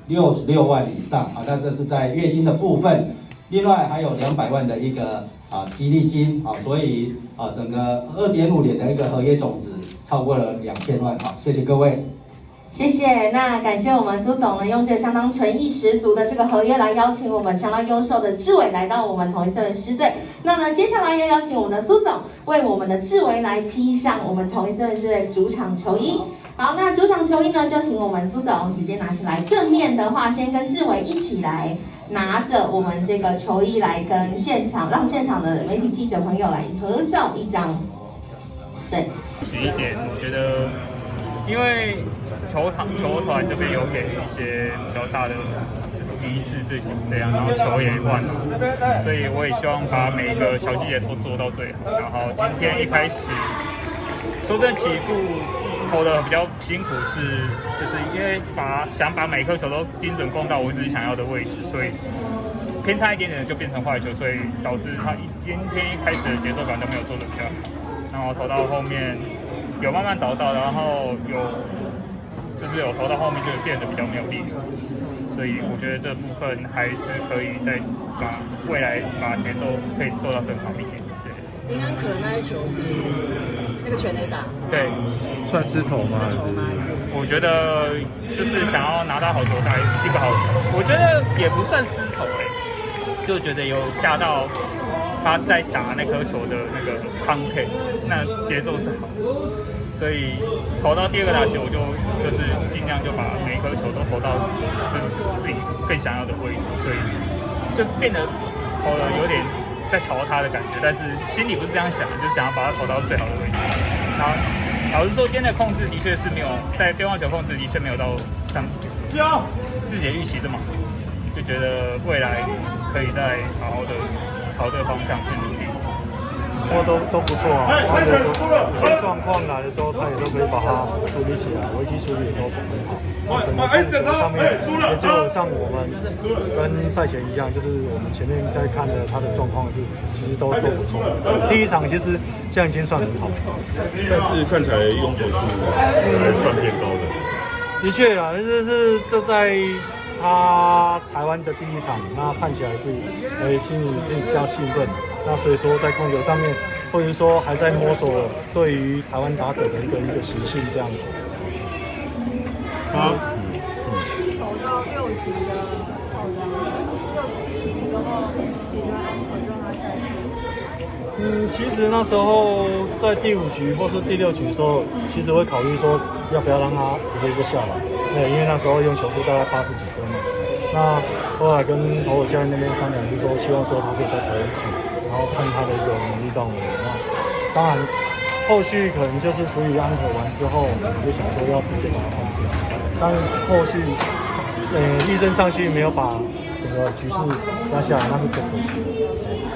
66万以上啊，那这是在月薪的部分。另外还有200万的一个激励金啊，所以整个2.5年的一个合约总值超过了2000万啊，谢谢各位。谢谢，那感谢我们苏总呢，用这个相当诚意十足的这个合约来邀请我们相当优秀的志伟来到我们统一7狮队。那呢，接下来要邀请我们的苏总为我们的志伟来披上我们统一7狮队主场球衣。好，那主场球衣呢，就请我们苏总直接拿起来。正面的话，先跟志伟一起来拿着我们这个球衣来跟让现场的媒体记者朋友来合照一张。对，实一点，我觉得，因为球团这边有给一些比较大的就是仪式这样，然后球也换了，所以我也希望把每一个小细节都做到最好。然后今天一开始，说真的起步投的比较辛苦就是因为想把每颗球都精准攻到我自己想要的位置，所以偏差一点点就变成坏球，所以导致他今天一开始的节奏感都没有做的比较好，然后投到后面有慢慢找到，然后有投到后面就变得比较没有力量，所以我觉得这部分还是可以再未来把节奏可以做到更好一点。对，林安可那一球是那个全垒打，对，算失投吗？我觉得就是想要拿到好球带一个好球，我觉得也不算失投就觉得有吓到他在打那颗球的那个 contact， 那节奏是好的。所以投到第二个打球，我就是尽量就把每一颗球都投到就是自己更想要的位置，所以就变得投了有点在投他的感觉，但是心里不是这样想，就想要把它投到最好的位置。然后老实说，今天的控制的确是没有在对方球控制的确没有到像自己的预期这么好，就觉得未来可以再好好的朝这个方向去努力。都不错啊，然后有些状况来的时候，他也都可以把它处理起来，危机处理也都很好。整个控球上面，也就像我们跟赛前一样，就是我们前面在看的他的状况其实都不错。第一场其实这样已经算很好，但是看起来用球数还算偏高的。的确啦，这在他台湾的第一场，那看起来是心里比较兴奋。那所以说在控球上面，或者说还在摸索对于台湾打者的一个习性这样子。投到6局的投篮，6局之后其实安可让他下去。其实那时候在第5局或是第6局的时候，其实会考虑说要不要让他直接就下来，因为那时候用球数大概80几分嘛。那后来跟投手教练那边商量，就是说希望说他可以再投一局，然后看他的一个能力到哪里。那当然后续可能就是处理安可完之后，我们就想说要直接把他换掉。但后续医生上去没有把整个局势压下来，那是更可惜的。